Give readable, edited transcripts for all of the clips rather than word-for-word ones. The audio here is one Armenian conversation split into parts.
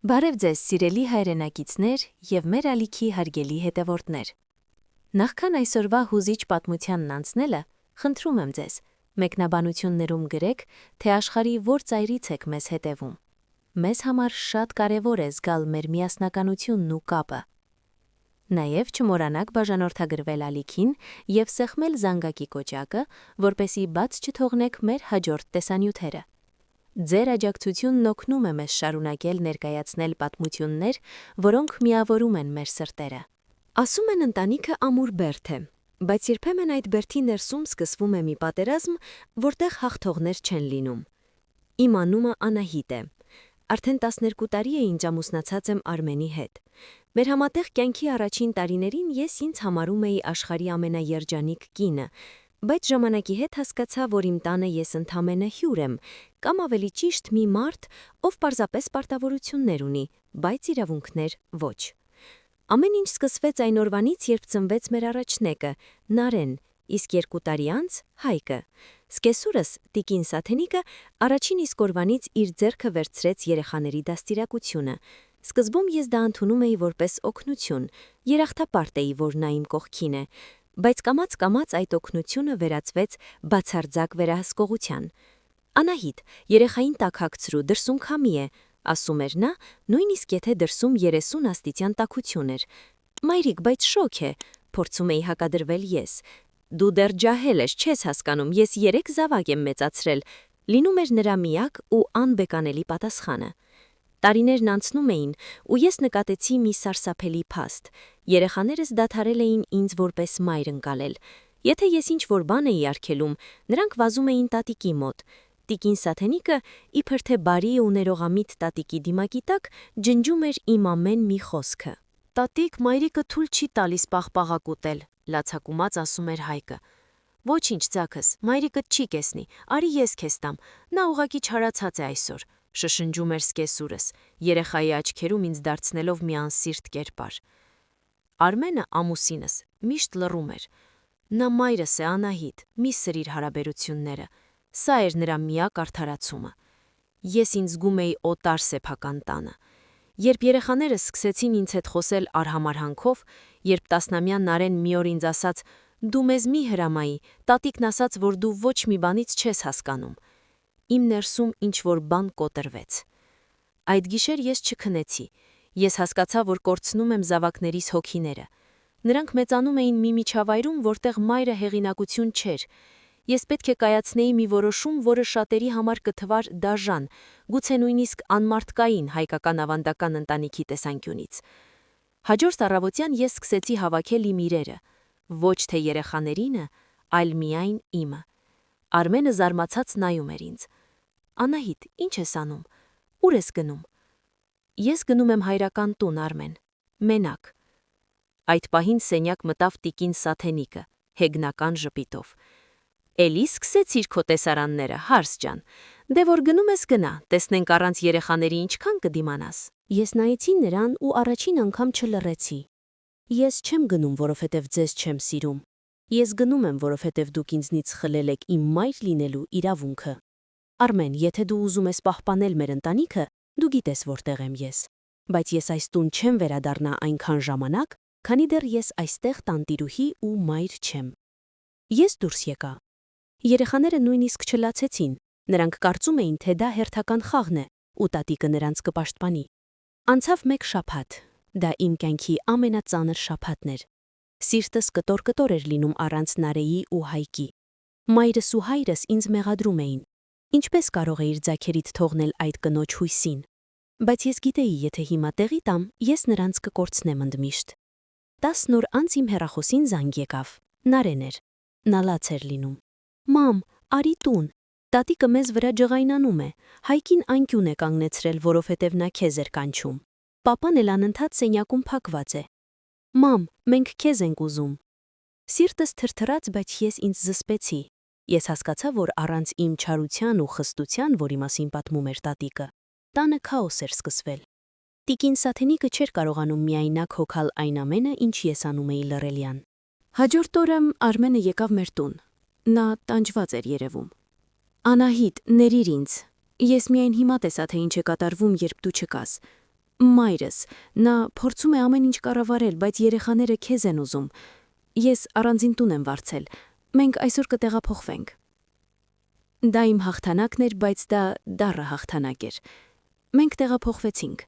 Բարև ձեզ, սիրելի հայրենակիցներ և մեր ալիքի հարգելի հետևորդներ։ Նախքան այսօրվա հուզիչ պատմությանն անցնելը, խնդրում եմ ձեզ, մեկնաբանություններում գրեք, թե աշխարհի որ ծայրից եք մեզ հետևում։ Մեզ համար շատ կարևոր է զգալ մեր միասնականությունն ու կապը։ Նաև չմոռանաք բաժանորդագրվել ալիքին և սեղմել զանգակի կոճակը, որպեսզի բաց չթողնեք մեր հաջորդ տեսանյութերը։ Ձեր աջակցությունն օգնում է մեզ շարունակել ներկայացնել պատմություններ, որոնք միավորում են մեր սրտերը։ Ասում են ընտանիքը ամուր բերդ է, բայց երբեմն այդ բերդի ներսում սկսվում է մի պատերազմ, որտեղ հաղթողներ չեն լինում։ Իմ անունը Անահիտ է։ Արդեն 12 տարի է ինչ ամուսնացած եմ Արմենի հետ։ Մեր համատեղ կյանքի առաջին տարիներին ես ինձ համարում էի աշխարհի ամենաերջանիկ կինը, բայց ժամանակի հետ հասկացա, որ իմ տանը ես ընդամենը հյուր եմ, կամ ավելի ճիշտ մի մարդ, ով պարզապես պարտավորություններ ունի, բայց իրավունքներ ոչ։ Ամեն ինչ սկսվեց այն օրվանից, երբ ծնվեց մեր առաջնեկը՝ Նարեն, իսկ 2 տարի անց՝ Հայկը։ Սկեսուրս՝ տիկին Սաթենիկը, առաջին իսկ օրվանից իր ձեռքը վերցրեց երեխաների դաստիարակությունը։ Սկզբում ես դա ընդունում էի որպես օգնություն, երախտապարտ էի, որ նա իմ կողքին է, բայց կամաց-կամաց այդ օգնությունը վերածվեց բացարձակ վերահսկողության։ Անահիտ, երեխային տաք հագցրու, դրսում քամի է, ասում էր նա, նույնիսկ եթե դրսում 30 աստիճան տաքություն էր։ Մայրիկ, բայց շոգ է, փորձում էի հակադրվել ես։ Դու դեռ ջահել ես, չես հասկանում, ես 3 զավակ եմ մեծացրել, լինում էր նրա միակ ու անբեկանելի պատասխանը։ Տարիներն անցնում էին, ու ես նկատեցի մի սարսափելի փաստ։ Երեխաներս դադարել էին ինձ որպես մայր ընկալել։ Եթե ես ինչ-որ բան էի արգելում, նրանք վազում էին տատիկի մոտ։ Տիկին Սաթենիկը, իբր թե բարի ու ներողամիտ տատիկի դիմակի տակ, ջնջում էր իմ ամեն մի խոսքը։ Տատիկ, մայրիկը թույլ չի տալիս պաղպաղակ ուտել, լացակումած ասում էր Հայկը։ Ոչինչ, Ձաքս, մայրիկդ չի կեսնի, արի ես քեզ տամ, նա ուղղակի չարացած է այսօր, շշնջում էր սկեսուրս, երեխայի աչքերում ինձ դարձնելով մի անսիրտ կերպար։ Արմենը, ամուսինս, միշտ լռում էր։ Նա մայրս է, Անահիտ, մի սրիր հարաբերությունները։ Սա էր նրա միակ արդարացումը։ Ես ինձ զգում էի օտար սեփական տանը։ Երբ երեխաներս սկսեցին ինձ հետ խոսել արհամարհանքով, երբ 10-ամյա Նարեն մի օր ինձ ասաց. «Դու մեզ մի հրամայի», տատիկն ասաց, որ դու ոչ մի բանից չես հասկանում։ Իմ ներսում ինչ-որ բան կոտրվեց։ Այդ գիշեր ես չքնեցի։ Ես հասկացա, որ կորցնում եմ զավակներիս հոգիները։ Նրանք մեծանում էին մի միջավայրում, որտեղ մայրը հեղինակություն չէր։ Ես պետք է կայացնեի մի որոշում, որը շատերի համար կթվար դաժան, գուցե նույնիսկ անմարդկային հայկական ավանդական ընտանիքի տեսանկյունից։ Հաջորդ առավոտյան ես սկսեցի հավաքել իմ իրերը, ոչ թե երեխաներինը, այլ միայն իմը։ Արմենը զարմացած նայում էր ինձ։ Անահիտ, ի՞նչ ես անում։ Ուր ես գնում։ Ես գնում եմ հայրական տուն, Արմեն, մենակ։ Այդ պահին սենյակ մտավ տիկին Սաթենիկը, հեգնական ժպիտով։ Էլի սկսեցիր քո տեսարանները, հարս ջան։ Դե որ գնում ես գնա, տեսնենք առանց երեխաների ինչքան կդիմանաս։ Ես նայեցի նրան ու առաջին անգամ չլռեցի։ Ես չեմ գնում, որովհետև ձեզ չեմ սիրում։ Ես գնում եմ, որովհետև դուք ինձնից խլել եք իմ մայր լինելու իրավունքը։ Արմեն, եթե դու ուզում ես պահպանել մեր ընտանիքը, դու գիտես որտեղ եմ ես։ Բայց ես այս տուն չեմ վերադառնա այնքան ժամանակ, քանի դեռ ես այստեղ տանտիրուհի ու մայր չեմ։ Ես դուրս եկա։ Երեխաները նույնիսկ չլացեցին, նրանք կարծում էին, թե դա հերթական խաղն է, ու տատիկը նրանց կպաշտպանի։ Անցավ 1 շաբաթ, դա իմ կյանքի ամենածանր շաբաթն էր։ Սիրտս կտոր-կտոր էր լինում առանց Նարեի ու Հայկի։ Մայրս ու հայրս ինձ մեղադրում էին։ Ինչպես կարող էիր ձագերիդ թողնել այդ կնոջ հույսին։ Բայց ես գիտեի, եթե հիմա տեղի տամ, ես նրանց կկորցնեմ ընդմիշտ։ 10 օր անց իմ հեռախոսին զանգ եկավ։ Նարեն էր։ Նա լաց էր լինում։ Մամ, արի տուն։ Տատիկը մեզ վրա ջղայնանում է։ Հայկին անկյուն է կանգնեցրել, որովհետև նա քեզ էր կանչում։ Պապան էլ անընդհատ սենյակում փակված է։ Մամ, մենք քեզ ենք ուզում։ Սիրտս թրթռաց, բայց ես ինձ զսպեցի։ Ես հասկացա, որ առանց իմ չարության ու խստության, որի մասին պատմում էր տատիկը, տանը քաոս էր սկսվել։ Տիկին Սաթենիկը չէր կարողանում միայնակ հոգալ այն ամենը, ինչ ես անում էի լռելյան։ Հաջորդ օրը Արմենը եկավ մեր տուն։ Նա տանջված էր երևում։ Անահիտ, ներիր ինձ։ Ես միայն հիմա տեսա, թե ինչ է կատարվում, երբ դու չկաս։ Մայրս, նա փորձում է ամեն ինչ կառավարել, բայց երեխաները քեզ են ուզում։ Ես առանձին տուն եմ վարձել։ Մենք այսօր կտեղափոխվենք։ Դա իմ հաղթանակն էր, բայց դա դառը հաղթանակ էր։ Մենք տեղափոխվեցինք։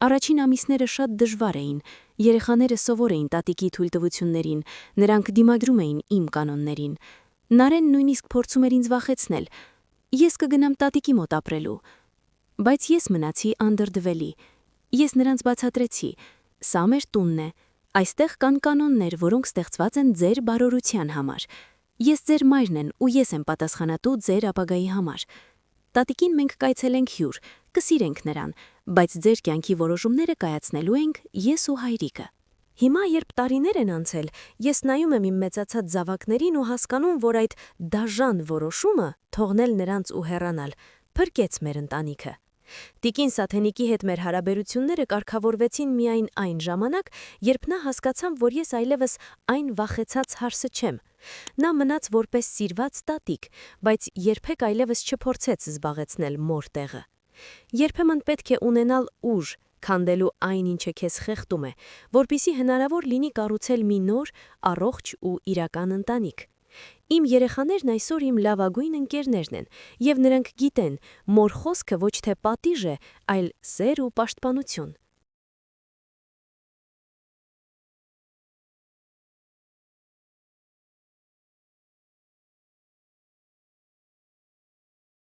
Առաջին ամիսները շատ դժվար էին։ Երեխաները սովոր էին տատիկի թույլտվություններին, նրանք դիմադրում էին իմ կանոններին։ Նարեն նույնիսկ փորձում էր ինձ վախեցնել։ Ես կգնամ տատիկի մոտ ապրելու։ Բայց ես մնացի անդրդվելի։ Ես նրանց բացատրեցի. սա մեր տունն է։ Այստեղ կան կանոններ, որոնք ստեղծված են ձեր բարօրության համար։ Ես ձեր մայրն եմ ու ես եմ պատասխանատու ձեր ապագայի համար։ Տատիկին մենք կայցելենք հյուր, կսիրենք նրան, բայց ձեր կյանքի որոշումները կայացնելու ենք ես ու հայրիկը։ Հիմա, երբ տարիներ են անցել, ես նայում եմ իմ մեծացած զավակներին ու հասկանում, որ այդ դաժան որոշումը թողնել նրանց ու հեռանալ փրկեց մեր ընտանիքը։ Տիկին Սաթենիկի հետ մեր հարաբերությունները կարգավորվեցին միայն այն ժամանակ, երբ նա հասկացավ, որ ես այլևս այն վախեցած հարսը չեմ։ Նա մնաց որպես սիրված տատիկ, բայց երբեք այլևս չփորձեց զբաղեցնել մոր տեղը։ Երբեմն պետք է ունենալ ուժ, քանդելու այն, ինչը քեզ խեղդում է, որպեսզի հնարավոր լինի կառուցել մի նոր, առողջ ու իրական ընտանիք։ Իմ երեխաներն այսօր իմ լավագույն ընկերներն են, եւ նրանք գիտեն, մոր խոսքը ոչ թե պատիժ է, այլ սեր ու պաշտպանություն։